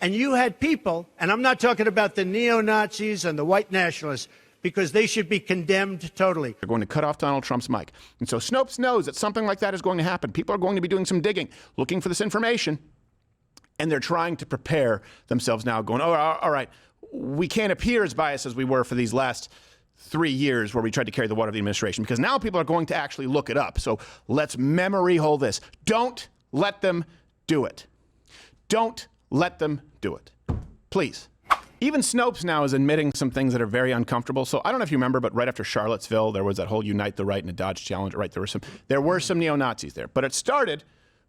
And you had people, and I'm not talking about the neo-Nazis and the white nationalists, because they should be condemned totally. They're going to cut off Donald Trump's mic. And so Snopes knows that something like that is going to happen. People are going to be doing some digging, looking for this information, and they're trying to prepare themselves now, going, oh, all right, we can't appear as biased as we were for these last 3 years where we tried to carry the water of the administration, because now people are going to actually look it up. So let's memory hole this. Don't let them do it. Don't let them do it. Please. Even Snopes now is admitting some things that are very uncomfortable. So I don't know if you remember, but right after Charlottesville, there was that whole Unite the Right and a Dodge Challenge. Right, there were some neo-Nazis there. But it started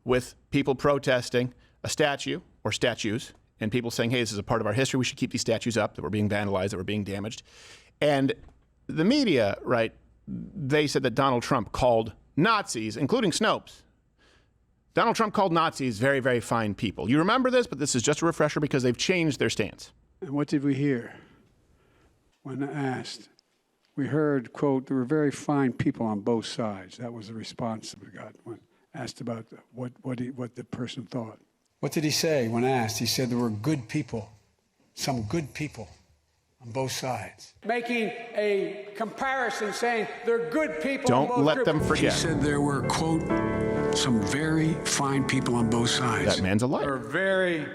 with people protesting a statue or statues and people saying, hey, this is a part of our history. We should keep these statues up that were being vandalized, that were being damaged. And the media, right, they said that Donald Trump called Nazis, including Snopes. Donald Trump called Nazis very, very fine people. You remember this, but this is just a refresher because they've changed their stance. And what did we hear when asked? We heard, quote, there were very fine people on both sides. That was the response that we got when asked about what the person thought. What did he say when asked? He said there were good people, some good people on both sides. Making a comparison saying they're good people on both sides. Don't let them forget. He said there were, quote, some very fine people on both sides. That man's a liar. There are very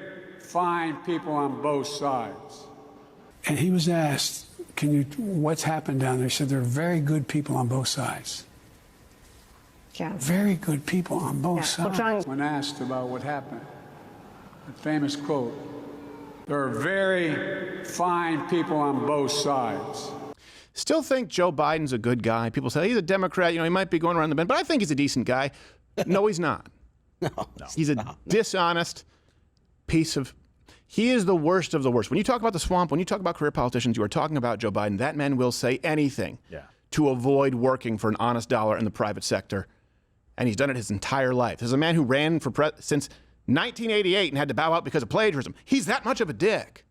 fine people on both sides. And he was asked, what's happened down there? He said there are very good people on both sides. Yeah. Very good people on both sides. When asked about what happened, the famous quote, there are very fine people on both sides. Still think Joe Biden's a good guy. People say he's a Democrat. You know, he might be going around the bend, but I think he's a decent guy. No, he's not. No. He's a dishonest piece of... He is the worst of the worst. When you talk about the swamp, when you talk about career politicians, you are talking about Joe Biden. That man will say anything to avoid working for an honest dollar in the private sector. And he's done it his entire life. There's a man who ran for since 1988 and had to bow out because of plagiarism. He's that much of a dick.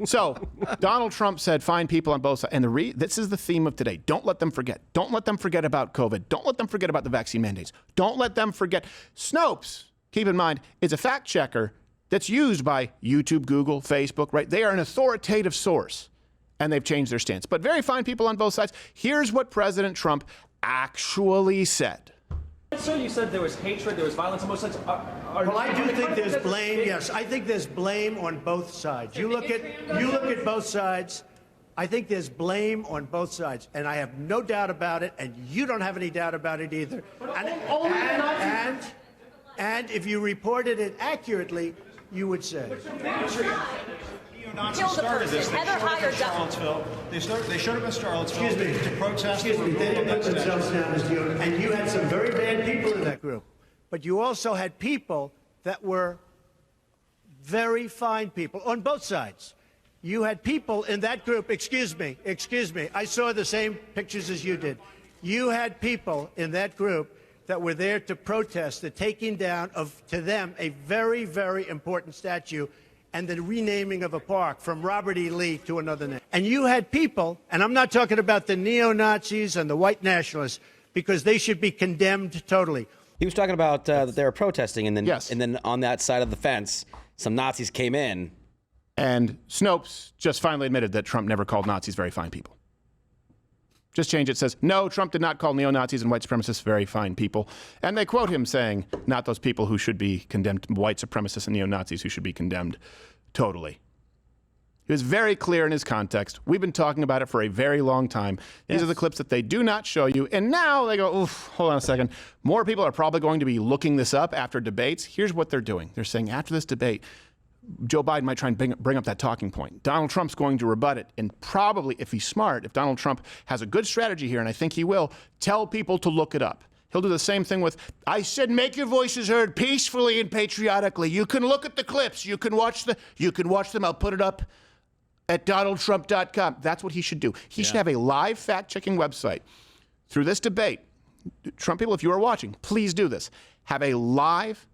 So Donald Trump said, fine people on both sides. And this is the theme of today. Don't let them forget. Don't let them forget about COVID. Don't let them forget about the vaccine mandates. Don't let them forget. Snopes, keep in mind, is a fact checker that's used by YouTube, Google, Facebook, right? They are an authoritative source, and they've changed their stance. But very fine people on both sides. Here's what President Trump actually said. So you said there was hatred, there was violence on both sides. Well, I do think there's blame. Yes, I think there's blame on both sides. You look at both sides. I think there's blame on both sides, and I have no doubt about it, and you don't have any doubt about it either. And if you reported it accurately, you would say. Neo-Nazis started this. They showed up in Charlottesville. They showed up in Charlottesville to protest. Excuse me. They didn't put themselves down as neo, and you had some very bad people in that group. But you also had people that were very fine people on both sides. You had people in that group. Excuse me. I saw the same pictures as you did. You had people in that group that were there to protest the taking down of, to them, a very, very important statue and the renaming of a park from Robert E. Lee to another name. And you had people, and I'm not talking about the neo-Nazis and the white nationalists, because they should be condemned totally. He was talking about that they were protesting, and then on that side of the fence, some Nazis came in. And Snopes just finally admitted that Trump never called Nazis very fine people. Just change it. Says, no, Trump did not call neo-Nazis and white supremacists very fine people. And they quote him saying, not those people who should be condemned, white supremacists and neo-Nazis who should be condemned totally. He was very clear in his context. We've been talking about it for a very long time. These are the clips that they do not show you. And now they go, oof, hold on a second. More people are probably going to be looking this up after debates. Here's what they're doing. They're saying after this debate, Joe Biden might try and bring up that talking point. Donald Trump's going to rebut it. And probably, if he's smart, if Donald Trump has a good strategy here, and I think he will, tell people to look it up. He'll do the same thing with, I said, make your voices heard peacefully and patriotically. You can look at the clips. You can watch them. I'll put it up at donaldtrump.com. That's what he should do. He should have a live fact-checking website. Through this debate, Trump people, if you are watching, please do this. Have a live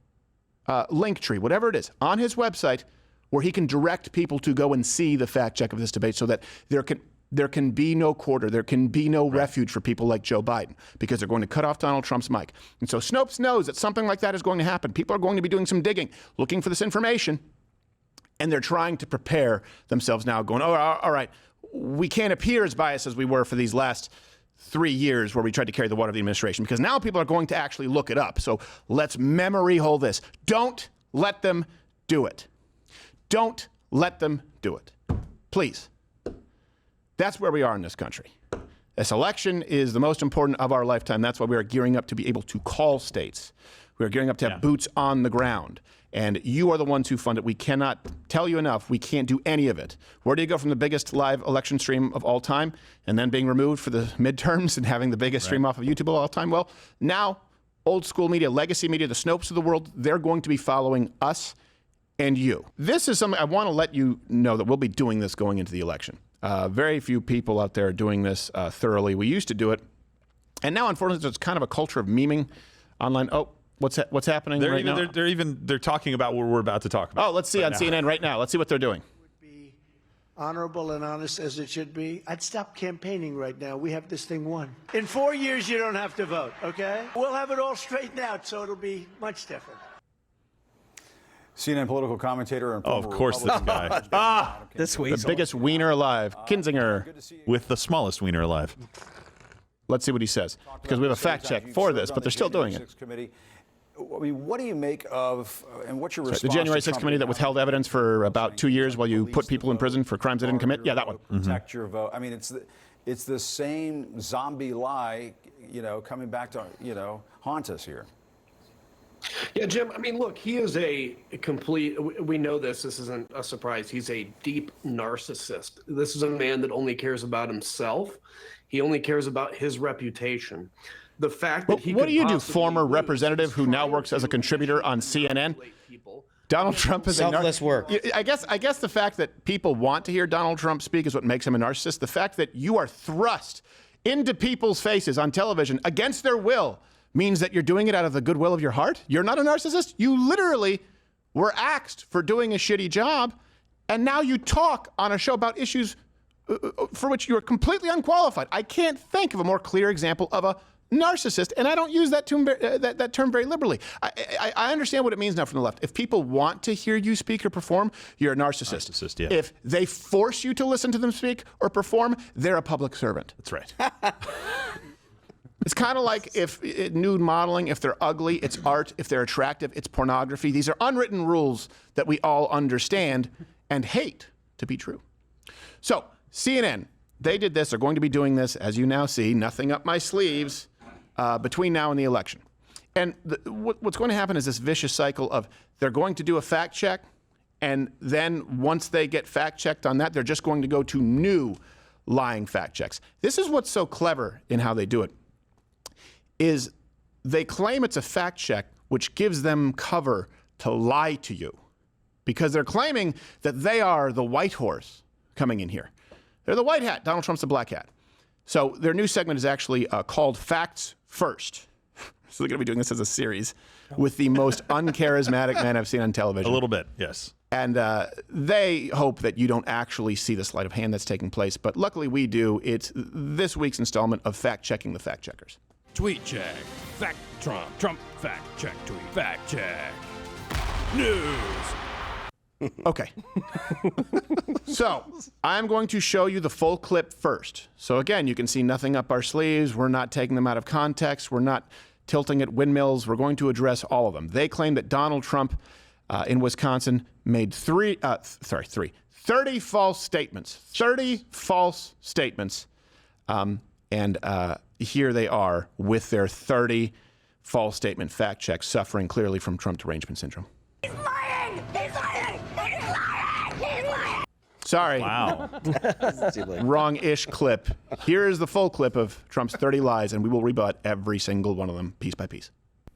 link tree, whatever it is, on his website where he can direct people to go and see the fact check of this debate so that there can be no quarter, there can be no refuge for people like Joe Biden because they're going to cut off Donald Trump's mic. And so Snopes knows that something like that is going to happen. People are going to be doing some digging, looking for this information, And they're trying to prepare themselves now, going, oh, all right, we can't appear as biased as we were for these last 3 years where we tried to carry the water of the administration, because now people are going to actually look it up. So let's memory hole this. Don't let them do it. Don't let them do it. Please. That's where we are in this country. This election is the most important of our lifetime. That's why we are gearing up to be able to call states. We are gearing up to have boots on the ground. And you are the ones who fund it. We cannot tell you enough. We can't do any of it. Where do you go from the biggest live election stream of all time and then being removed for the midterms and having the biggest stream off of YouTube of all time? Well, now old school media, legacy media, the Snopes of the world, they're going to be following us and you. This is something I want to let you know that we'll be doing this going into the election. Very few people out there are doing this thoroughly. We used to do it. And now, unfortunately, there's kind of a culture of memeing online. Oh, what's happening right now? They're talking about what we're about to talk about. Oh, let's see on CNN right now. Let's see what they're doing. Would be honorable and honest as it should be. I'd stop campaigning right now. We have this thing won. In 4 years, you don't have to vote, okay? We'll have it all straightened out, so it'll be much different. CNN political commentator and of course, this guy. This week. The biggest wiener alive, Kinzinger. With the smallest wiener alive. Let's see what he says, because we have a fact check for this, but they're still doing it. I mean, what do you make of, and what's your response? The January to 6th committee that withheld evidence for about 2 years while you put people in prison for crimes they didn't commit? Yeah, that one. Protect your vote. I mean, it's the same zombie lie, coming back to, haunt us here. Yeah, Jim, I mean, look, he is a complete, we know this isn't a surprise. He's a deep narcissist. This is a man that only cares about himself. He only cares about his reputation. The fact that what do you do, former representative who now works as a contributor on CNN? Donald Trump is selfless work. I guess the fact that people want to hear Donald Trump speak is what makes him a narcissist. The fact that you are thrust into people's faces on television against their will means that you're doing it out of the goodwill of your heart. You're not a narcissist. You literally were axed for doing a shitty job, and now you talk on a show about issues for which you are completely unqualified. I can't think of a more clear example of a narcissist, and I don't use that term, that term very liberally. I understand what it means now from the left. If people want to hear you speak or perform, you're a narcissist. Yeah. If they force you to listen to them speak or perform, they're a public servant. That's right. It's kind of like if nude modeling, if they're ugly, it's art. If they're attractive, it's pornography. These are unwritten rules that we all understand and hate to be true. So CNN, they did this. They're going to be doing this, as you now see, nothing up my sleeves, between now and the election. And what's going to happen is this vicious cycle of they're going to do a fact check, and then once they get fact checked on that, they're just going to go to new lying fact checks. This is what's so clever in how they do it, is they claim it's a fact check, which gives them cover to lie to you, because they're claiming that they are the white horse coming in here. They're the white hat. Donald Trump's the black hat. So their new segment is actually called Facts First. So they're going to be doing this as a series with the most uncharismatic man I've seen on television. A little bit, yes. And they hope that you don't actually see the sleight of hand that's taking place. But luckily we do. It's this week's installment of Fact Checking the Fact Checkers. Tweet check. Fact Trump. Trump fact check tweet. Fact check. News. Okay. So I'm going to show you the full clip first. So again, you can see nothing up our sleeves. We're not taking them out of context. We're not tilting at windmills. We're going to address all of them. They claim that Donald Trump in Wisconsin made 30 false statements. 30 false statements. And here they are with their 30 false statement fact checks, suffering clearly from Trump derangement syndrome. He's lying! He's lying! He's lying! He's lying! Sorry. Wow. Wrong-ish clip. Here is the full clip of Trump's 30 lies, and we will rebut every single one of them piece by piece.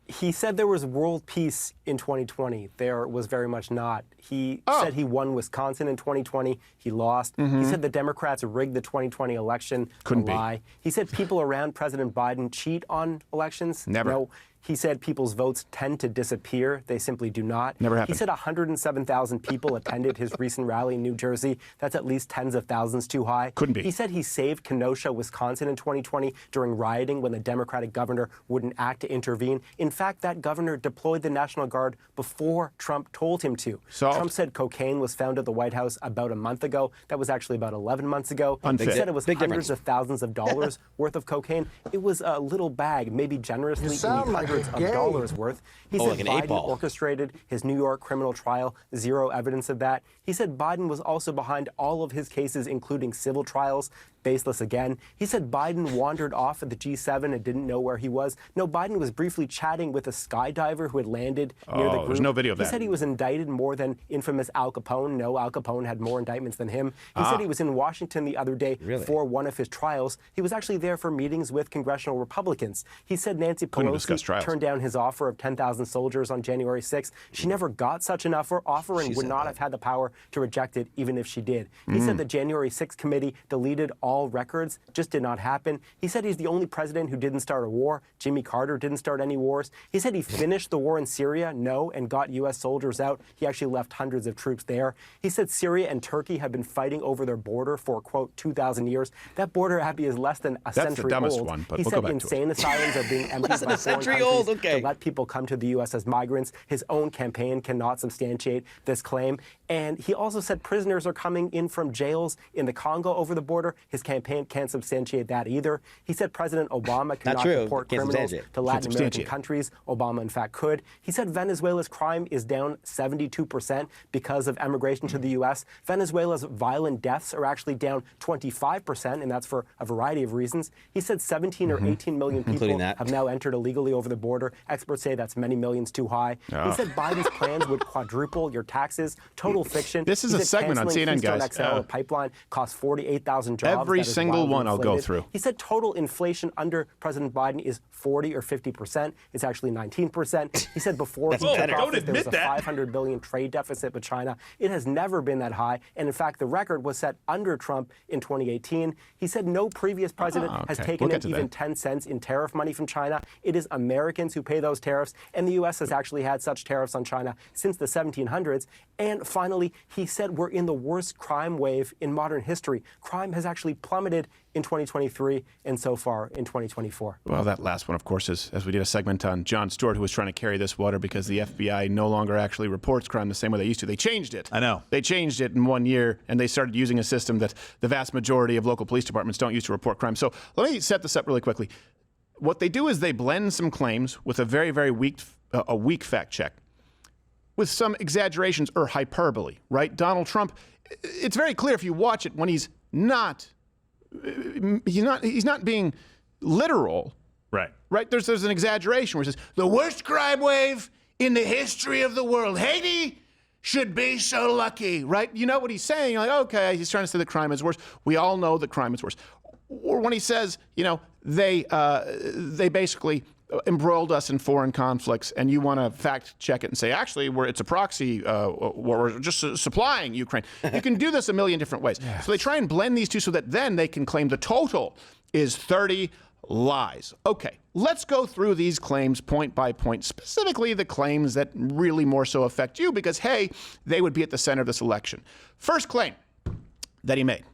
He said there was world peace in 2020. There was very much not. He said he won Wisconsin in 2020. He lost. He said the Democrats rigged the 2020 election. Couldn't lie. be. He said people around President Biden cheat on elections. Never. No. He said people's votes tend to disappear. They simply do not. Never happened. He said 107,000 people attended his recent rally in New Jersey. That's at least tens of thousands too high. Couldn't be. He said he saved Kenosha, Wisconsin in 2020 during rioting when the Democratic governor wouldn't act to intervene. In fact, that governor deployed the National Guard before Trump told him to. Solved. Trump said cocaine was found at the White House about a month ago. That was actually about 11 months ago. Unfit. He said it was Big hundreds difference. of thousands of dollars worth of cocaine. It was a little bag, maybe generously hundreds of dollars worth. He said like an Biden 8-ball. orchestrated his New York criminal trial. Zero evidence of that. He said Biden was also behind all of his cases, including civil trials. Baseless again. He said Biden wandered off at the G7 and didn't know where he was. No, Biden was briefly chatting with a skydiver who had landed near the group. There's no video of that. He said he was indicted more than infamous Al Capone. No, Al Capone had more indictments than him. He said he was in Washington the other day for one of his trials. He was actually there for meetings with congressional Republicans. He said Nancy Pelosi turned down his offer of 10,000 soldiers on January 6th. She never got such an offer and would not have had the power to reject it even if she did. He said the January 6th committee deleted all records. Just did not happen. He said he's the only president who didn't start a war. Jimmy Carter didn't start any wars. He said he finished the war in Syria, and got U.S. soldiers out. He actually left hundreds of troops there. He said Syria and Turkey have been fighting over their border for, quote, 2,000 years. That border, Abby, is less than a century old. That's the dumbest one, but he we'll said go back insane asylums are being emptied by foreign countries to let people come to the U.S. as migrants. His own campaign cannot substantiate this claim. And he also said prisoners are coming in from jails in the Congo over the border. His campaign can't substantiate that either. He said President Obama cannot deport criminals to Latin American countries. Obama, in fact, could. He said Venezuela's crime is down 72% because of emigration to the U.S. Venezuela's violent deaths are actually down 25%, and that's for a variety of reasons. He said 17 or 18 million people have now entered illegally over the border. Experts say that's many millions too high. He said Biden's plans would quadruple your taxes. Total fiction. This is a segment on CNN, guys. Keystone XL pipeline cost 48,000 jobs. Every single one I'll go through. He said total inflation under President Biden is 40 or 50%. It's actually 19%. He said before he took office, there was a $500 billion trade deficit with China. It has never been that high. And in fact, the record was set under Trump in 2018. He said no previous president has taken in even 10 cents in tariff money from China. It is Americans who pay those tariffs. And the U.S. has actually had such tariffs on China since the 1700s. And finally, he said we're in the worst crime wave in modern history. Crime has actually plummeted in 2023 and so far in 2024. Well, that last one, of course, is, as we did a segment on Jon Stewart, who was trying to carry this water because the FBI no longer actually reports crime the same way they used to. They changed it. I know. They changed it in 1 year, and they started using a system that the vast majority of local police departments don't use to report crime. So let me set this up really quickly. What they do is they blend some claims with a very, very weak fact check with some exaggerations or hyperbole, right? Donald Trump, it's very clear if you watch it when he's not being literal. Right? There's an exaggeration where he says, the worst crime wave in the history of the world. Haiti should be so lucky, right? You know what he's saying? You're like, okay, he's trying to say that crime is worse. We all know that crime is worse. Or when he says, they basically embroiled us in foreign conflicts, and you want to fact check it and say, actually, it's a proxy, we're just supplying Ukraine. You can do this a million different ways. Yes. So they try and blend these two so that then they can claim the total is 30 lies. Okay, let's go through these claims point by point, specifically the claims that really more so affect you because, hey, they would be at the center of this election. First claim that he made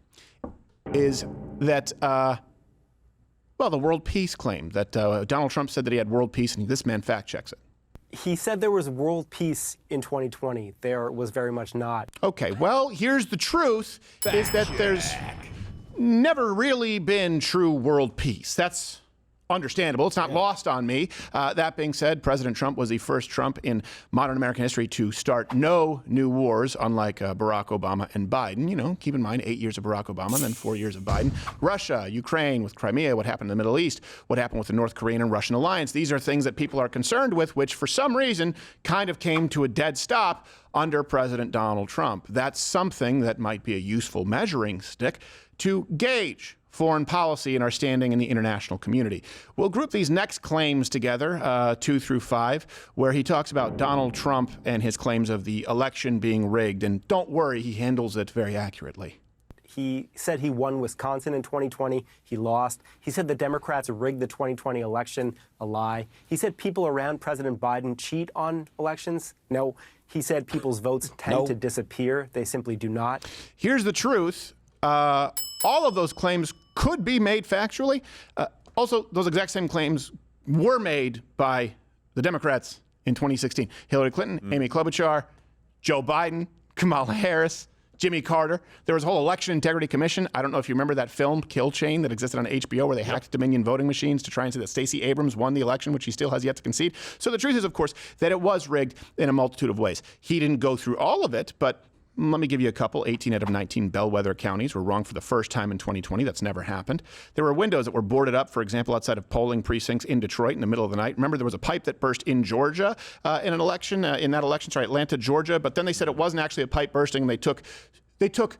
is that the world peace claim that Donald Trump said that he had world peace, and this man fact checks it. He said there was world peace in 2020. There was very much not. Okay, well, here's the truth, is that there's never really been true world peace. That's understandable. It's not lost on me. That being said, President Trump was the first Trump in modern American history to start no new wars, unlike Barack Obama and Biden. Keep in mind 8 years of Barack Obama and then 4 years of Biden. Russia, Ukraine with Crimea, what happened in the Middle East, what happened with the North Korean and Russian alliance. These are things that people are concerned with, which for some reason kind of came to a dead stop under President Donald Trump. That's something that might be a useful measuring stick to gauge foreign policy and our standing in the international community. We'll group these next claims together, 2 through 5, where he talks about Donald Trump and his claims of the election being rigged. And don't worry, he handles it very accurately. He said he won Wisconsin in 2020. He lost. He said the Democrats rigged the 2020 election. A lie. He said people around President Biden cheat on elections. No. He said people's votes tend to disappear. They simply do not. Here's the truth. All of those claims could be made factually. Also, those exact same claims were made by the Democrats in 2016. Hillary Clinton, Amy Klobuchar, Joe Biden, Kamala Harris, Jimmy Carter. There was a whole election integrity commission. I don't know if you remember that film, Kill Chain, that existed on HBO, where they hacked Dominion voting machines to try and say that Stacey Abrams won the election, which he still has yet to concede. So the truth is, of course, that it was rigged in a multitude of ways. He didn't go through all of it, but let me give you a couple. 18 out of 19 bellwether counties were wrong for the first time in 2020. That's never happened. There were windows that were boarded up, for example, outside of polling precincts in Detroit in the middle of the night. Remember, there was a pipe that burst in Georgia in that election, Atlanta, Georgia. But then they said it wasn't actually a pipe bursting. They took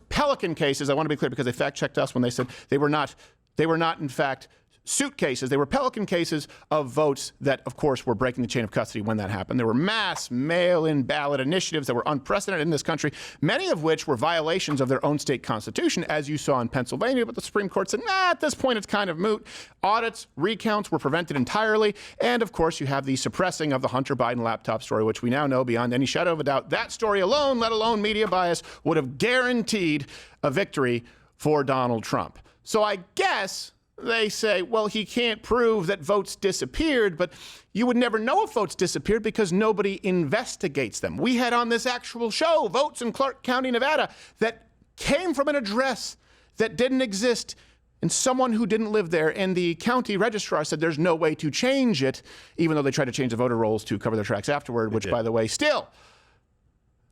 Pelican cases. I want to be clear because they fact-checked us when they said they were not, in fact, suitcases. They were Pelican cases of votes that, of course, were breaking the chain of custody when that happened. There were mass mail-in ballot initiatives that were unprecedented in this country, many of which were violations of their own state constitution, as you saw in Pennsylvania. But the Supreme Court said, at this point, it's kind of moot. Audits, recounts were prevented entirely. And, of course, you have the suppressing of the Hunter Biden laptop story, which we now know beyond any shadow of a doubt. That story alone, let alone media bias, would have guaranteed a victory for Donald Trump. So I guess they say, well, he can't prove that votes disappeared, but you would never know if votes disappeared because nobody investigates them. We had on this actual show votes in Clark County, Nevada, that came from an address that didn't exist and someone who didn't live there. And the county registrar said there's no way to change it, even though they tried to change the voter rolls to cover their tracks afterward, which, by the way, still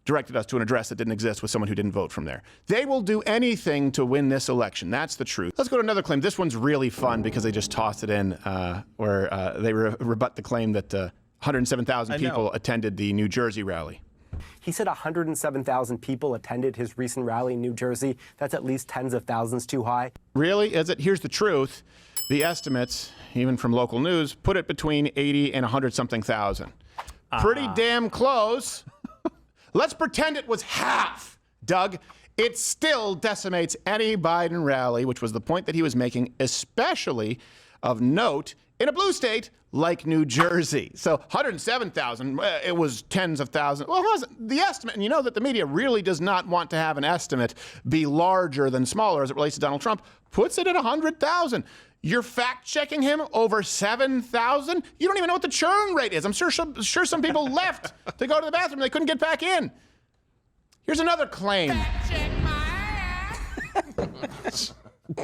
directed us to an address that didn't exist with someone who didn't vote from there. They will do anything to win this election. That's the truth. Let's go to another claim. This one's really fun because they just tossed it in where they rebut the claim that 107,000 people attended the New Jersey rally. He said 107,000 people attended his recent rally in New Jersey. That's at least tens of thousands too high. Really? Is it? Here's the truth. The estimates, even from local news, put it between 80 and 100-something thousand. Pretty damn close. Let's pretend it was half, Doug. It still decimates any Biden rally, which was the point that he was making, especially of note in a blue state like New Jersey. So 107,000, it was tens of thousands. Well, it wasn't the estimate. And you know that the media really does not want to have an estimate be larger than smaller as it relates to Donald Trump. Puts it at 100,000. You're fact-checking him over 7,000? You don't even know what the churn rate is. I'm sure some people left to go to the bathroom. They couldn't get back in. Here's another claim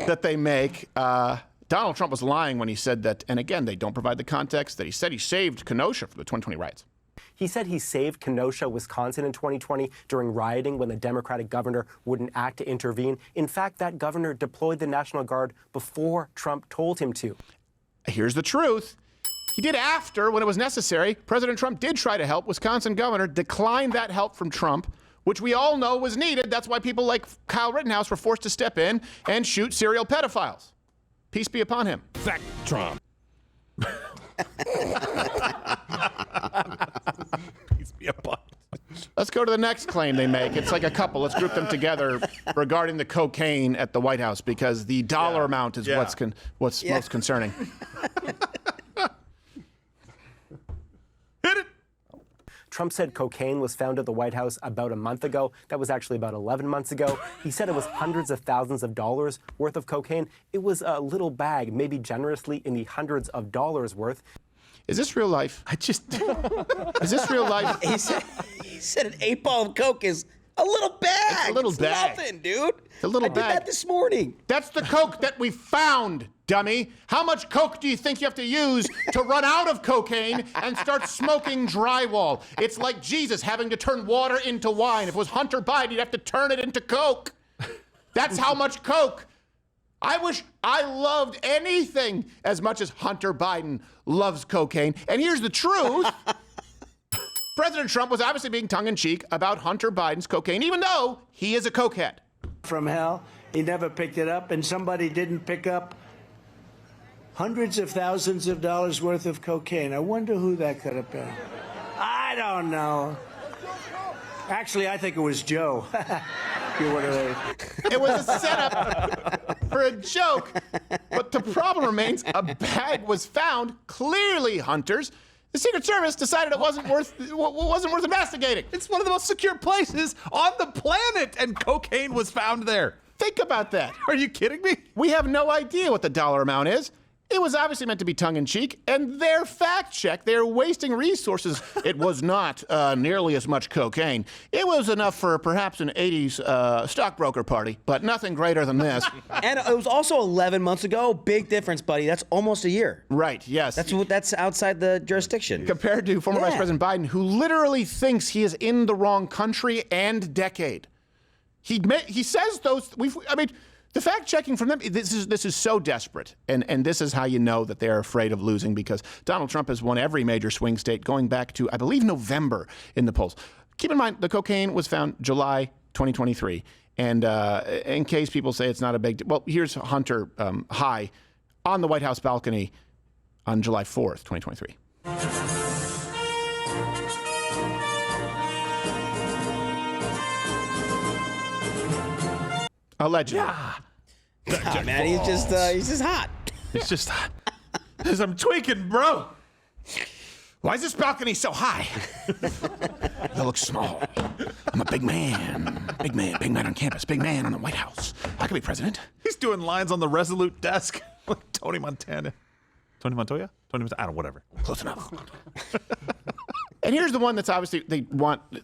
that they make. Donald Trump was lying when he said that, and again, they don't provide the context, that he said he saved Kenosha for the 2020 riots. He said he saved Kenosha, Wisconsin in 2020 during rioting when the Democratic governor wouldn't act to intervene. In fact, that governor deployed the National Guard before Trump told him to. Here's the truth. He did after, when it was necessary. President Trump did try to help. Wisconsin governor declined that help from Trump, which we all know was needed. That's why people like Kyle Rittenhouse were forced to step in and shoot serial pedophiles. Peace be upon him. Fact Trump. Peace be upon. Let's go to the next claim they make. It's like a couple. Let's group them together regarding the cocaine at the White House because the dollar amount is what's most concerning. Hit it. Trump said cocaine was found at the White House about a month ago. That was actually about 11 months ago. He said it was hundreds of thousands of dollars worth of cocaine. It was a little bag, maybe generously in the hundreds of dollars worth. Is this real life? Is this real life? He said an 8-ball of coke is a little bag. It's a little bag. Nothing, dude. It's a little bag. bag. I did that this morning. That's the coke that we found, dummy. How much coke do you think you have to use to run out of cocaine and start smoking drywall? It's like Jesus having to turn water into wine. If it was Hunter Biden, he'd have to turn it into coke. That's how much coke. I wish I loved anything as much as Hunter Biden loves cocaine. And here's the truth. President Trump was obviously being tongue-in-cheek about Hunter Biden's cocaine, even though he is a cokehead. From hell, he never picked it up, and somebody didn't pick up hundreds of thousands of dollars worth of cocaine. I wonder who that could have been. I don't know. Actually, I think it was Joe. You're one of those. It was a setup for a joke. But the problem remains, a bag was found, clearly Hunter's. The Secret Service decided it wasn't worth investigating. It's one of the most secure places on the planet, and cocaine was found there. Think about that. Are you kidding me? We have no idea what the dollar amount is. It was obviously meant to be tongue-in-cheek, and their fact check, they're wasting resources. It was not nearly as much cocaine. It was enough for perhaps an 80s stockbroker party, but nothing greater than this. And it was also 11 months ago. Big difference, buddy. That's almost a year. Right, yes. That's outside the jurisdiction. Compared to former Vice President Biden, who literally thinks he is in the wrong country and decade. He says those, the fact checking from them, this is so desperate. And this is how you know that they're afraid of losing, because Donald Trump has won every major swing state going back to, I believe, November in the polls. Keep in mind, the cocaine was found July 2023. And in case people say it's not a big deal, well, here's Hunter high on the White House balcony on July 4th, 2023. Allegedly. Yeah. Man, he's just hot. It's just hot. As I'm tweaking, bro. Why is this balcony so high? I look small. I'm a big man. Big man on campus. Big man on the White House. I could be president. He's doing lines on the Resolute desk. Like Tony Montana. Tony Montoya? I don't know, whatever. Close enough. And here's the one that's obviously,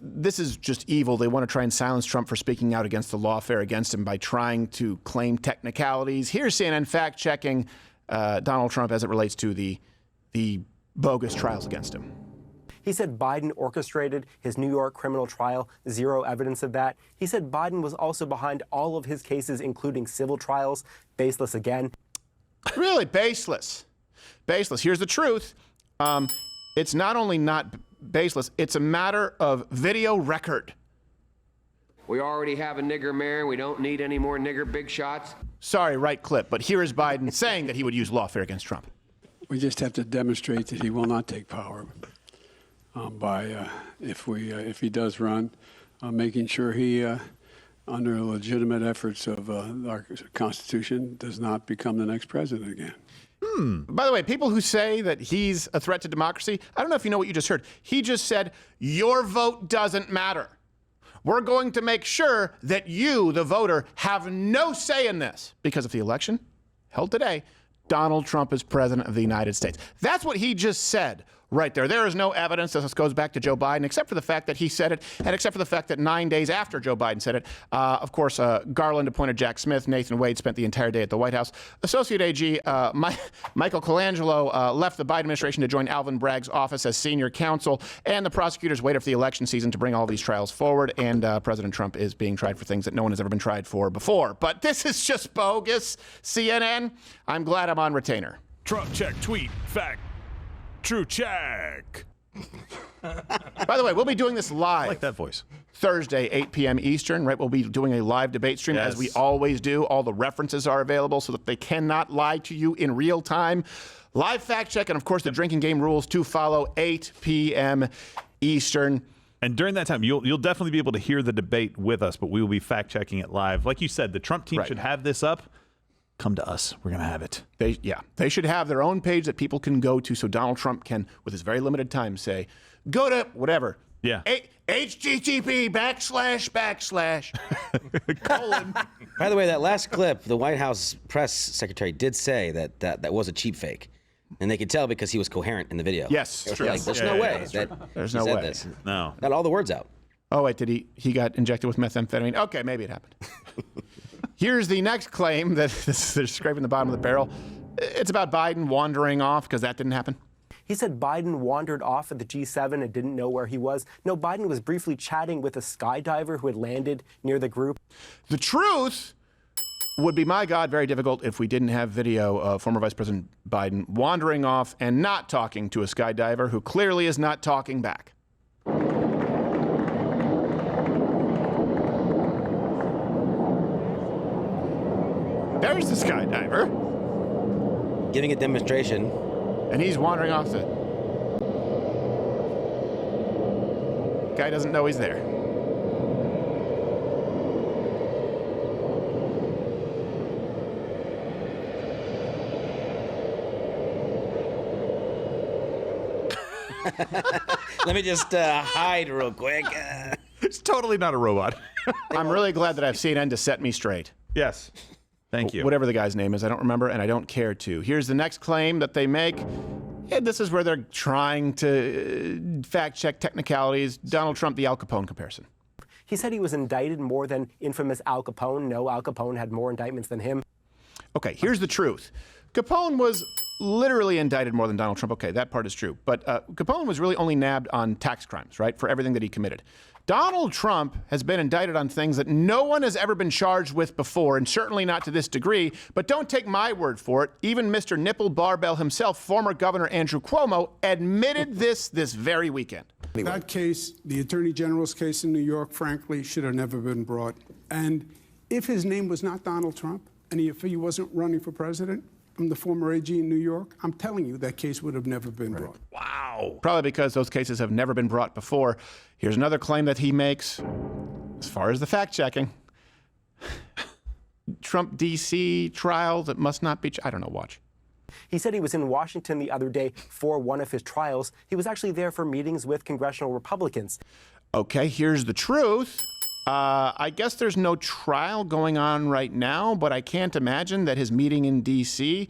this is just evil. They want to try and silence Trump for speaking out against the lawfare against him by trying to claim technicalities. Here's CNN fact-checking Donald Trump as it relates to the bogus trials against him. He said Biden orchestrated his New York criminal trial. Zero evidence of that. He said Biden was also behind all of his cases, including civil trials. Baseless again. Really, baseless. Baseless. Here's the truth. It's not only not baseless, it's a matter of video record. We already have a nigger mayor. We don't need any more nigger big shots. Sorry, right clip, but here is Biden saying that he would use lawfare against Trump. We just have to demonstrate that he will not take power by, if he does run, making sure he, under legitimate efforts of our Constitution, does not become the next president again. By the way, people who say that he's a threat to democracy, I don't know if you know what you just heard. He just said, your vote doesn't matter. We're going to make sure that you, the voter, have no say in this. Because if the election held today, Donald Trump is president of the United States. That's what he just said right there. There is no evidence that this goes back to Joe Biden, except for the fact that he said it, and except for the fact that 9 days after Joe Biden said it, of course, Garland appointed Jack Smith. Nathan Wade spent the entire day at the White House. Associate AG Michael Colangelo left the Biden administration to join Alvin Bragg's office as senior counsel, and the prosecutors waited for the election season to bring all these trials forward, and President Trump is being tried for things that no one has ever been tried for before. But this is just bogus, CNN. I'm glad I'm on retainer. Trump check, tweet, fact. True check. By the way, we'll be doing this live. I like that voice. Thursday, 8 p.m. Eastern, right? We'll be doing a live debate stream, as we always do. All the references are available so that they cannot lie to you in real time. Live fact check, and of course, the drinking game rules to follow, 8 p.m. Eastern. And during that time, you'll definitely be able to hear the debate with us, but we will be fact checking it live. Like you said, the Trump team should have this up. Come to us. We're going to have it. They should have their own page that people can go to so Donald Trump can, with his very limited time, say, go to whatever. Yeah. HTTP / colon. By the way, that last clip, the White House press secretary did say that was a cheap fake. And they could tell because he was coherent in the video. Yes. True. Like, there's no way that there's he no said way. this. No. Got all the words out. Oh, wait, did he got injected with methamphetamine? Okay, maybe it happened. Here's the next claim that they're scraping the bottom of the barrel. It's about Biden wandering off because that didn't happen. He said Biden wandered off at the G7 and didn't know where he was. No, Biden was briefly chatting with a skydiver who had landed near the group. The truth would be, my God, very difficult if we didn't have video of former Vice President Biden wandering off and not talking to a skydiver who clearly is not talking back. There's the skydiver. Giving a demonstration. And he's wandering off the... Guy doesn't know he's there. Let me just hide real quick. It's totally not a robot. I'm really glad that I have CNN to set me straight. Yes. Thank you. Whatever the guy's name is, I don't remember, and I don't care to. Here's the next claim that they make. And this is where they're trying to fact-check technicalities. Donald Trump, the Al Capone comparison. He said he was indicted more than infamous Al Capone. No, Al Capone had more indictments than him. Okay, here's the truth. Capone was literally indicted more than Donald Trump. Okay, that part is true. But Capone was really only nabbed on tax crimes, right, for everything that he committed. Donald Trump has been indicted on things that no one has ever been charged with before, and certainly not to this degree. But don't take my word for it. Even Mr. Nipple Barbell himself, former Governor Andrew Cuomo, admitted this very weekend. That case, the Attorney General's case in New York, frankly, should have never been brought. And if his name was not Donald Trump, and if he wasn't running for president, I'm the former AG in New York, I'm telling you that case would have never been brought. Wow. Probably because those cases have never been brought before. Here's another claim that he makes as far as the fact-checking. Trump D.C. trial that must not be... I don't know, watch. He said he was in Washington the other day for one of his trials. He was actually there for meetings with congressional Republicans. Okay, here's the truth. I guess there's no trial going on right now, but I can't imagine that his meeting in D.C.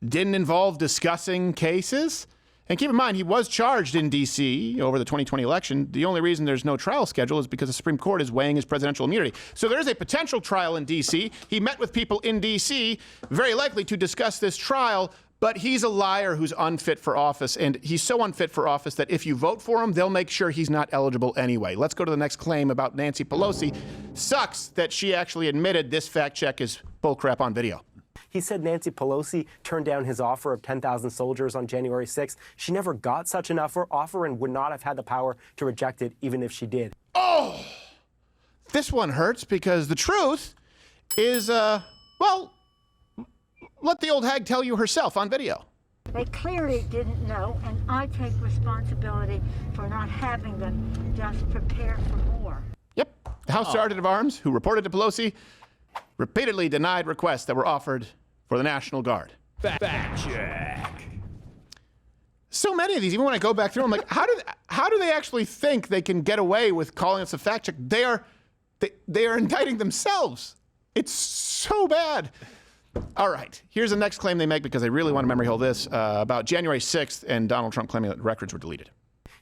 didn't involve discussing cases. And keep in mind, he was charged in D.C. over the 2020 election. The only reason there's no trial schedule is because the Supreme Court is weighing his presidential immunity. So there is a potential trial in D.C. He met with people in D.C., very likely to discuss this trial, but he's a liar who's unfit for office, and he's so unfit for office that if you vote for him, they'll make sure he's not eligible anyway. Let's go to the next claim about Nancy Pelosi. Sucks that she actually admitted this fact check is bullcrap on video. He said Nancy Pelosi turned down his offer of 10,000 soldiers on January 6th. She never got such an offer and would not have had the power to reject it even if she did. Oh! This one hurts because the truth is, well, let the old hag tell you herself on video. They clearly didn't know, and I take responsibility for not having them just prepare for more. Yep. The House Sergeant of Arms, who reported to Pelosi, repeatedly denied requests that were offered for the National Guard. Fact check. So many of these, even when I go back through, I'm like, how do they actually think they can get away with calling us a fact check? They are indicting themselves. It's so bad. All right, here's the next claim they make because they really want to memory hold this about January 6th and Donald Trump claiming that records were deleted.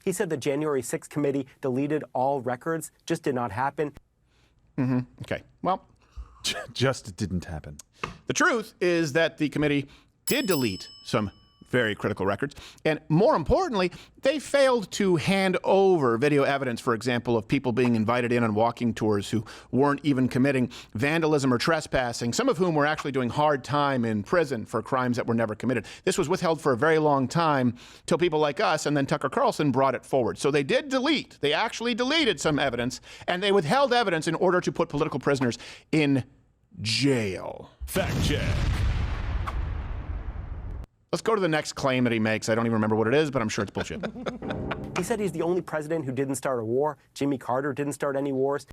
He said the January 6th committee deleted all records. Just did not happen. Okay, well. Just didn't happen. The truth is that the committee did delete some very critical records. And more importantly, they failed to hand over video evidence, for example, of people being invited in on walking tours who weren't even committing vandalism or trespassing, some of whom were actually doing hard time in prison for crimes that were never committed. This was withheld for a very long time till people like us and then Tucker Carlson brought it forward. So they did delete. They actually deleted some evidence, and they withheld evidence in order to put political prisoners in jail. Fact check. Let's go to the next claim that he makes. I don't even remember what it is, but I'm sure it's bullshit. He said he's the only president who didn't start a war. Jimmy Carter didn't start any wars.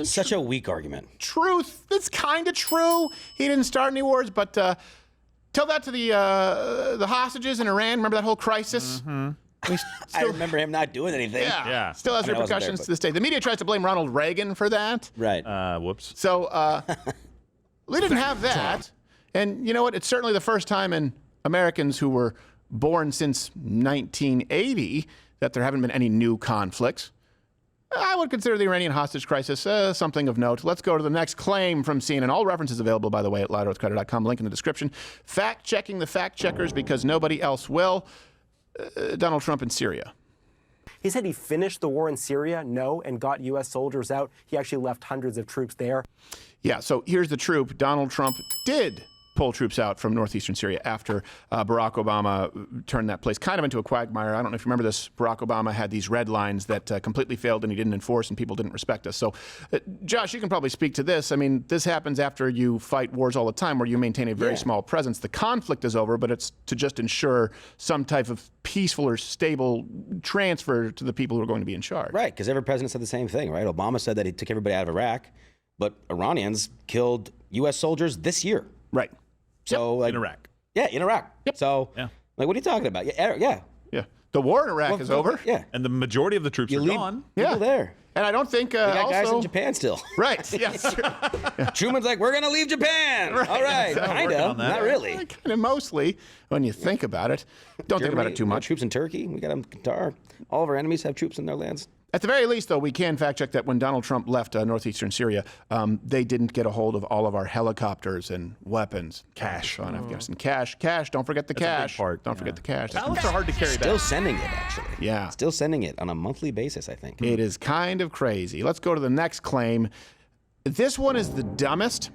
Such a weak argument. Truth. It's kind of true. He didn't start any wars, but tell that to the hostages in Iran. Remember that whole crisis? I remember him not doing anything. Yeah. Still has repercussions to this day. The media tries to blame Ronald Reagan for that. Right. Whoops. So we didn't have that. And you know what? It's certainly the first time in Americans who were born since 1980 that there haven't been any new conflicts. I would consider the Iranian hostage crisis something of note. Let's go to the next claim from CNN. All references available, by the way, at louderwithcrowder.com. Link in the description. Fact-checking the fact-checkers because nobody else will. Donald Trump in Syria. He said he finished the war in Syria, no, and got U.S. soldiers out. He actually left hundreds of troops there. Yeah, so here's the truth. Donald Trump did pull troops out from northeastern Syria after Barack Obama turned that place kind of into a quagmire. I don't know if you remember this. Barack Obama had these red lines that completely failed and he didn't enforce and people didn't respect us. So, Josh, you can probably speak to this. I mean, this happens after you fight wars all the time where you maintain a very small presence. The conflict is over, but it's to just ensure some type of peaceful or stable transfer to the people who are going to be in charge. Right, because every president said the same thing, right? Obama said that he took everybody out of Iraq, but Iranians killed U.S. soldiers this year. Right. So, like, in Iraq. Yeah, in Iraq. Yep. So, like, what are you talking about? Yeah. Yeah. The war in Iraq is over. Yeah. And the majority of the troops are gone. People there. And I don't think We got also, guys in Japan still. Right. Yes. Truman's like, we're going to leave Japan. Right. All right. Exactly. Kind of. Not really. Kind of mostly when you think about it. Don't think about it too much. Troops in Turkey. We got them in Qatar. All of our enemies have troops in their lands. At the very least, though, we can fact check that when Donald Trump left northeastern Syria, they didn't get a hold of all of our helicopters and weapons. Cash on Afghanistan. Cash. Don't forget the cash. Don't forget the cash. Ballots are hard to carry back. Still sending it, actually. Yeah. Still sending it on a monthly basis, I think. It is kind of crazy. Let's go to the next claim. This one is the dumbest.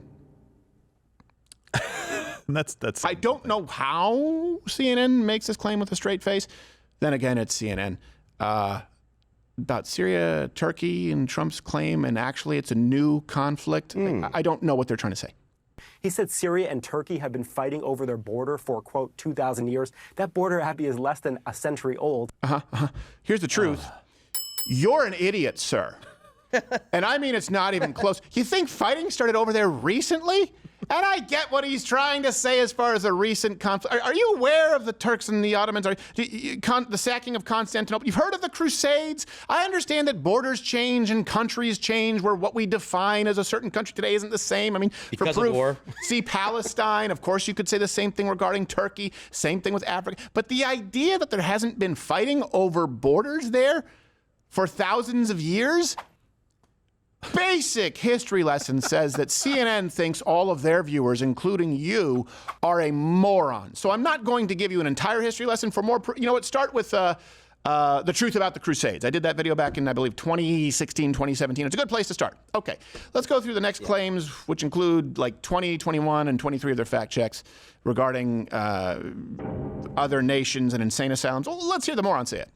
That's. I don't know how CNN makes this claim with a straight face. Then again, it's CNN. About Syria, Turkey, and Trump's claim, and actually it's a new conflict. I don't know what they're trying to say. He said Syria and Turkey have been fighting over their border for, quote, 2,000 years. That border, Abby, is less than a century old. Here's the truth. You're an idiot, sir. And I mean, it's not even close. You think fighting started over there recently? And I get what he's trying to say as far as a recent conflict. Are you aware of the Turks and the Ottomans? The sacking of Constantinople? You've heard of the Crusades? I understand that borders change and countries change, where what we define as a certain country today isn't the same. I mean, because for proof, of war. see Palestine. Of course, you could say the same thing regarding Turkey. Same thing with Africa. But the idea that there hasn't been fighting over borders there for thousands of years? Basic history lesson says that CNN thinks all of their viewers, including you, are a moron. So I'm not going to give you an entire history lesson. For more, start with the truth about the Crusades. I did that video back in, I believe, 2016, 2017. It's a good place to start. Okay, let's go through the next claims, which include like 20, 21, and 23 of their fact checks regarding other nations and insane asylums. Well, let's hear the moron say it.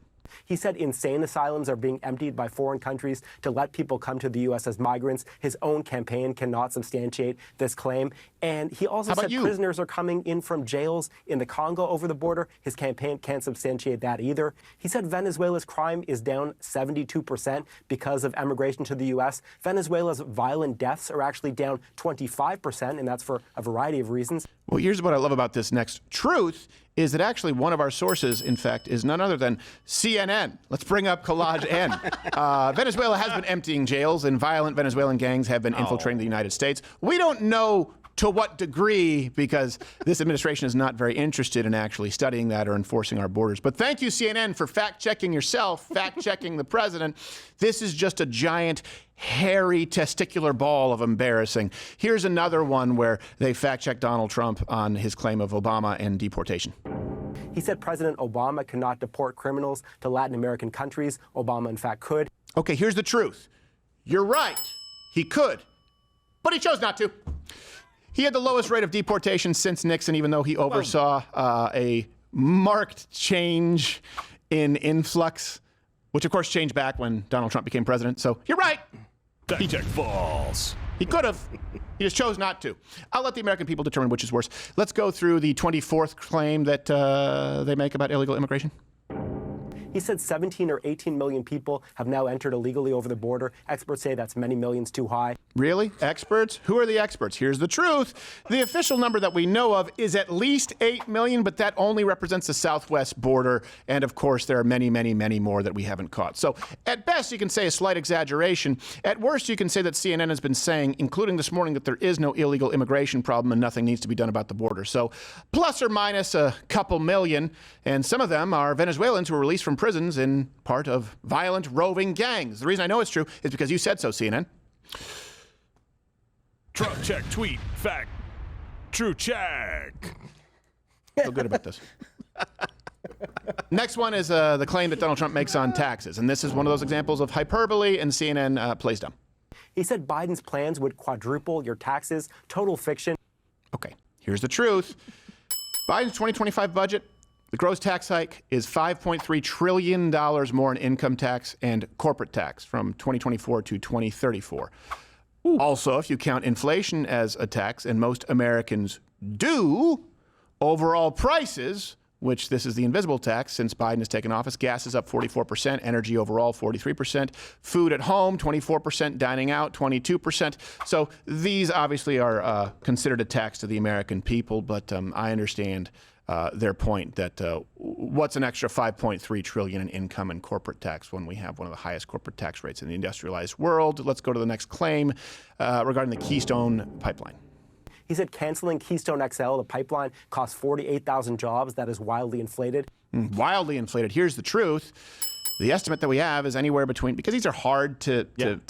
He said insane asylums are being emptied by foreign countries to let people come to the U.S. as migrants. His own campaign cannot substantiate this claim. And he also said prisoners are coming in from jails in the Congo over the border. His campaign can't substantiate that either. He said Venezuela's crime is down 72% because of emigration to the U.S. Venezuela's violent deaths are actually down 25%, and that's for a variety of reasons. Well, here's what I love about this next truth is that actually one of our sources, in fact, is none other than CNN. Let's bring up Collage N. Venezuela has been emptying jails, and violent Venezuelan gangs have been infiltrating the United States. We don't know to what degree, because this administration is not very interested in actually studying that or enforcing our borders. But thank you, CNN, for fact-checking yourself, fact-checking the president. This is just a giant, hairy, testicular ball of embarrassing. Here's another one where they fact-checked Donald Trump on his claim of Obama and deportation. He said President Obama cannot deport criminals to Latin American countries. Obama, in fact, could. Okay, here's the truth. You're right. He could, but he chose not to. He had the lowest rate of deportation since Nixon, even though he oversaw a marked change in influx, which of course changed back when Donald Trump became president. So you're right. Fact check false. He could have. He just chose not to. I'll let the American people determine which is worse. Let's go through the 24th claim that they make about illegal immigration. He said 17 or 18 million people have now entered illegally over the border. Experts say that's many millions too high. Really? Experts? Who are the experts? Here's the truth. The official number that we know of is at least 8 million, but that only represents the southwest border. And of course, there are many, many, many more that we haven't caught. So at best, you can say a slight exaggeration. At worst, you can say that CNN has been saying, including this morning, that there is no illegal immigration problem and nothing needs to be done about the border. So plus or minus a couple million. And some of them are Venezuelans who were released from prisons in part of violent roving gangs. The reason I know it's true is because you said so, CNN. Trump check, tweet, fact, true check. Feel good about this. Next one is the claim that Donald Trump makes on taxes. And this is one of those examples of hyperbole, and CNN plays dumb. He said Biden's plans would quadruple your taxes. Total fiction. Okay, here's the truth. Biden's 2025 budget, the gross tax hike is $5.3 trillion more in income tax and corporate tax from 2024 to 2034. Ooh. Also, if you count inflation as a tax, and most Americans do, overall prices, which this is the invisible tax since Biden has taken office, gas is up 44%, energy overall 43%, food at home 24%, dining out 22%. So these obviously are considered a tax to the American people, but I understand their point that what's an extra $5.3 trillion in income and corporate tax when we have one of the highest corporate tax rates in the industrialized world. Let's go to the next claim regarding the Keystone pipeline. He said canceling Keystone XL, the pipeline, cost 48,000 jobs. That is wildly inflated. Wildly inflated. Here's the truth. The estimate that we have is anywhere between, because these are hard to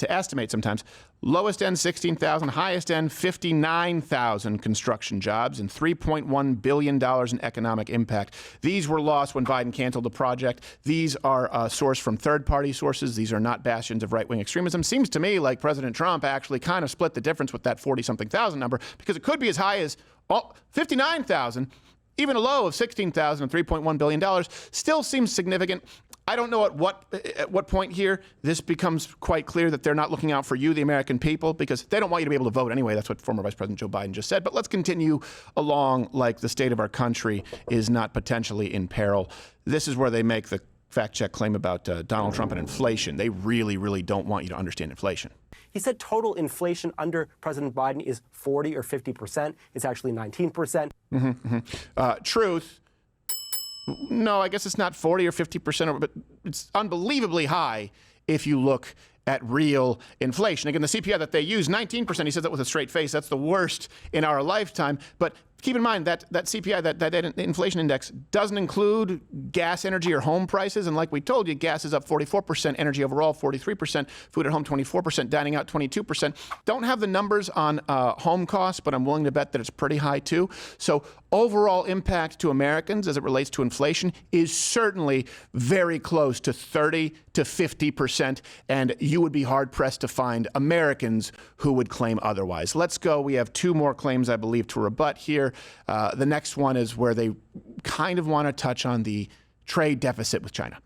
estimate sometimes, lowest end 16,000, highest end 59,000 construction jobs and $3.1 billion in economic impact. These were lost when Biden canceled the project. These are sourced from third-party sources. These are not bastions of right-wing extremism. Seems to me like President Trump actually kind of split the difference with that 40-something thousand number, because it could be as high as 59,000. Even a low of 16,000 and $3.1 billion still seems significant. I don't know at what point here this becomes quite clear that they're not looking out for you, the American people, because they don't want you to be able to vote anyway. That's what former Vice President Joe Biden just said. But let's continue along like the state of our country is not potentially in peril. This is where they make the fact-check claim about Donald Trump and inflation. They really, really don't want you to understand inflation. He said total inflation under President Biden is 40 or 50%. It's actually 19%. Truth. No, I guess it's not 40 or 50%, but it's unbelievably high if you look at real inflation. Again, the CPI that they use, 19%, he says that with a straight face. That's the worst in our lifetime. But keep in mind that CPI, that inflation index, doesn't include gas, energy, or home prices. And like we told you, gas is up 44%, energy overall 43%, food at home 24%, dining out 22%. Don't have the numbers on home costs, but I'm willing to bet that it's pretty high too. So overall impact to Americans as it relates to inflation is certainly very close to 30 to 50%. And you would be hard pressed to find Americans who would claim otherwise. Let's go. We have two more claims, I believe, to rebut here. The next one is where they kind of want to touch on the trade deficit with China.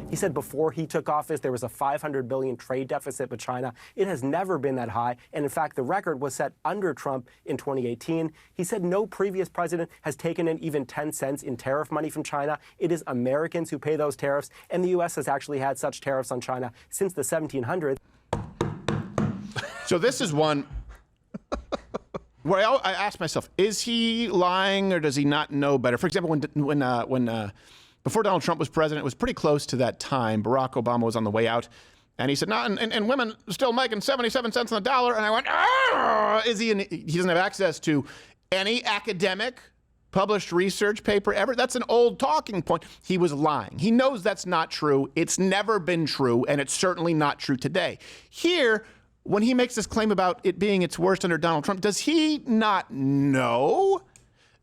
He said before he took office, there was a $500 billion trade deficit with China. It has never been that high. And in fact, the record was set under Trump in 2018. He said no previous president has taken in even 10 cents in tariff money from China. It is Americans who pay those tariffs. And the U.S. has actually had such tariffs on China since the 1700s. So this is one where I ask myself, is he lying or does he not know better? For example, when before Donald Trump was president, it was pretty close to that time. Barack Obama was on the way out, and he said, "No, and women still making 77 cents on the dollar." And I went, "Is he?" He doesn't have access to any academic published research paper ever. That's an old talking point. He was lying. He knows that's not true. It's never been true, and it's certainly not true today. Here, when he makes this claim about it being its worst under Donald Trump, does he not know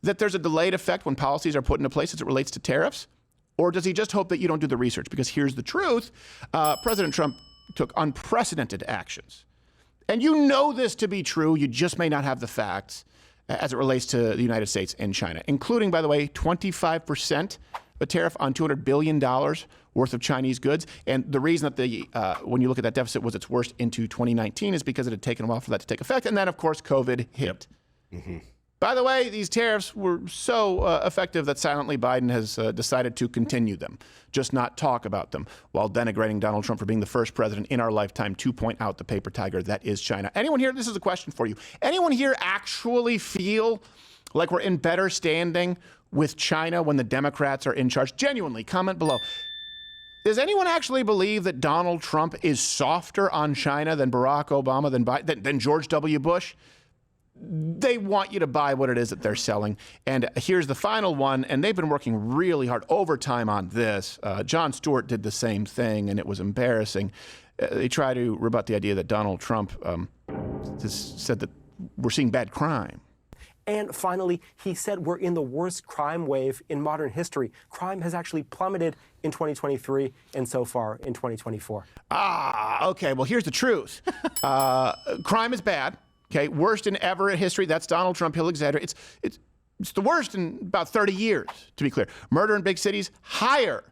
that there's a delayed effect when policies are put into place as it relates to tariffs? Or does he just hope that you don't do the research? Because here's the truth. President Trump took unprecedented actions. And you know this to be true. You just may not have the facts as it relates to the United States and China, including, by the way, 25% of a tariff on $200 billion worth of Chinese goods. And the reason that when you look at that deficit was its worst into 2019 is because it had taken a while for that to take effect. And then, of course, COVID hit. By the way, these tariffs were so effective that silently Biden has decided to continue them, just not talk about them, while denigrating Donald Trump for being the first president in our lifetime to point out the paper tiger that is China. Anyone here, this is a question for you, anyone here actually feel like we're in better standing with China when the Democrats are in charge? Genuinely, comment below. Does anyone actually believe that Donald Trump is softer on China than Barack Obama, than George W. Bush? They want you to buy what it is that they're selling. And here's the final one, and they've been working really hard overtime on this. Jon Stewart did the same thing, and it was embarrassing. They try to rebut the idea that Donald Trump said that we're seeing bad crime. And finally, he said we're in the worst crime wave in modern history. Crime has actually plummeted in 2023 and so far in 2024. Okay. Well, here's the truth. Crime is bad. Okay, worst in ever in history. That's Donald Trump. He'll exaggerate. It's the worst in about 30 years, to be clear. Murder in big cities, higher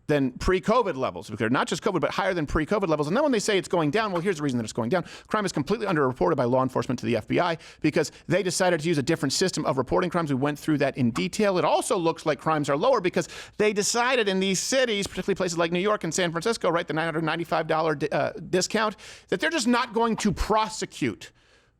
than pre-COVID levels, to be clear. Not just COVID, but higher than pre-COVID levels. And then when they say it's going down, well, here's the reason that it's going down. Crime is completely underreported by law enforcement to the FBI because they decided to use a different system of reporting crimes. We went through that in detail. It also looks like crimes are lower because they decided in these cities, particularly places like New York and San Francisco, right, the $995 discount, that they're just not going to prosecute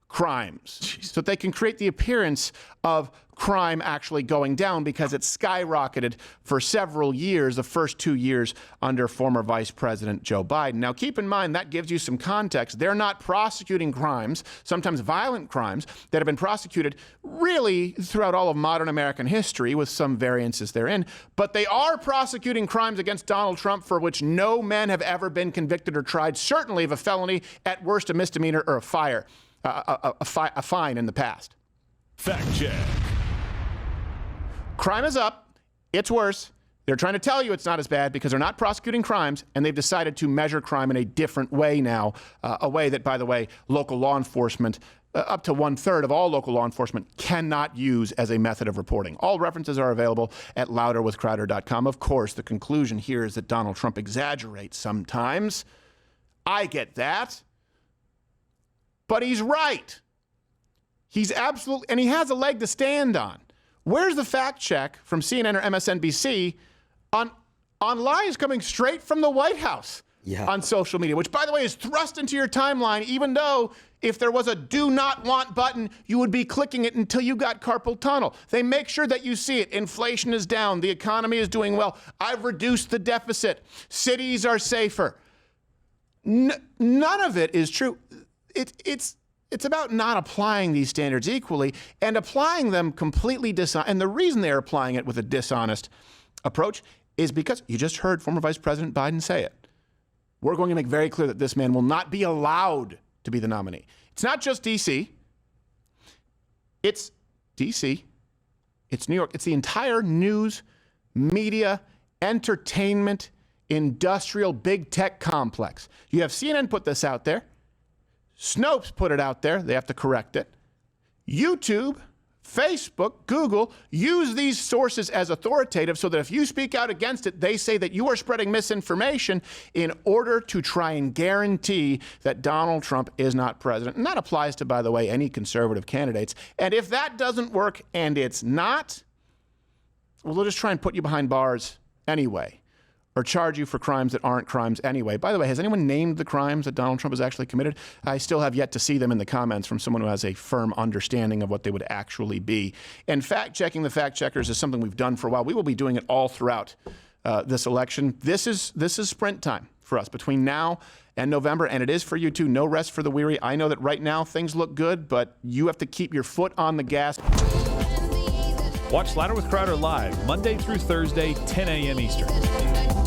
crimes so that they can create the appearance of crime actually going down because it skyrocketed for several years, the first 2 years under former Vice President Joe Biden. Now, keep in mind, that gives you some context. They're not prosecuting crimes, sometimes violent crimes, that have been prosecuted really throughout all of modern American history with some variances therein. But they are prosecuting crimes against Donald Trump for which no men have ever been convicted or tried, certainly of a felony, at worst a misdemeanor or a fine in the past. Fact check. Crime is up. It's worse. They're trying to tell you it's not as bad because they're not prosecuting crimes, and they've decided to measure crime in a different way now, a way that, by the way, local law enforcement, up to 1/3 of all local law enforcement, cannot use as a method of reporting. All references are available at louderwithcrowder.com. Of course, the conclusion here is that Donald Trump exaggerates sometimes. I get that. But he's right. He's absolutely, and he has a leg to stand on. Where's the fact check from CNN or MSNBC on lies coming straight from the White House on social media, which, by the way, is thrust into your timeline, even though if there was a do not want button, you would be clicking it until you got carpal tunnel. They make sure that you see it. Inflation is down. The economy is doing well. I've reduced the deficit. Cities are safer. None of it is true. It's about not applying these standards equally and applying them completely dishonest. And the reason they're applying it with a dishonest approach is because you just heard former Vice President Biden say it. We're going to make very clear that this man will not be allowed to be the nominee. It's not just D.C. It's D.C. It's New York. It's the entire news, media, entertainment, industrial, big tech complex. You have CNN put this out there. Snopes put it out there. They have to correct it. YouTube, Facebook, Google use these sources as authoritative so that if you speak out against it, they say that you are spreading misinformation in order to try and guarantee that Donald Trump is not president. And that applies to, by the way, any conservative candidates. And if that doesn't work, and it's not, well, they'll just try and put you behind bars anyway, or charge you for crimes that aren't crimes anyway. By the way, has anyone named the crimes that Donald Trump has actually committed? I still have yet to see them in the comments from someone who has a firm understanding of what they would actually be. And fact-checking the fact-checkers is something we've done for a while. We will be doing it all throughout this election. This is sprint time for us between now and November, and it is for you too. No rest for the weary. I know that right now things look good, but you have to keep your foot on the gas. Watch Louder with Crowder live Monday through Thursday, 10 a.m. Eastern.